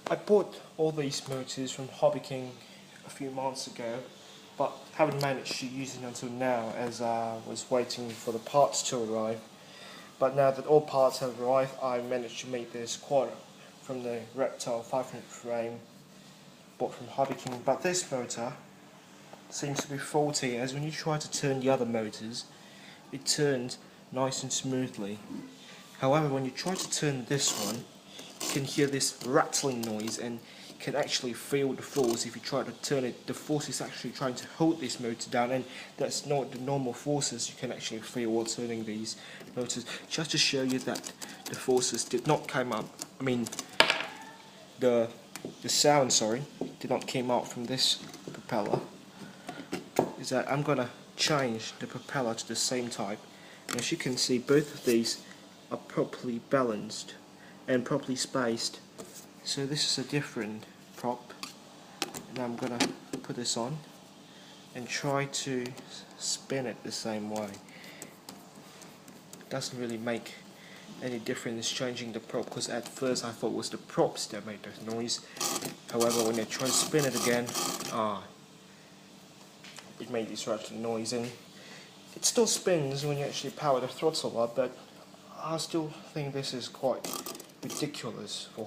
I bought all these motors from hobbyking a few months ago, but haven't managed to use it until now as I was waiting for the parts to arrive. But now that all parts have arrived, I managed to make this quad from the Reptile 500 frame bought from hobbyking. But this motor seems to be faulty, as when you try to turn the other motors, it turns nice and smoothly. However, when you try to turn this one, you can hear this rattling noise and you can actually feel the force. If you try to turn it, the force is actually trying to hold this motor down, and that's not the normal forces you can actually feel while turning these motors. Just to show you that the forces did not come up, the sound, did not came out from this propeller, is that I'm gonna change the propeller to the same type. And as you can see, both of these are properly balanced and properly spaced. So this is a different prop, and I'm gonna put this on and try to spin it the same way. It doesn't really make any difference changing the prop, because at first I thought it was the props that made the noise. However, when I try to spin it again, it made this rattling noise, and it still spins when you actually power the throttle up, but I still think this is quite ridiculous for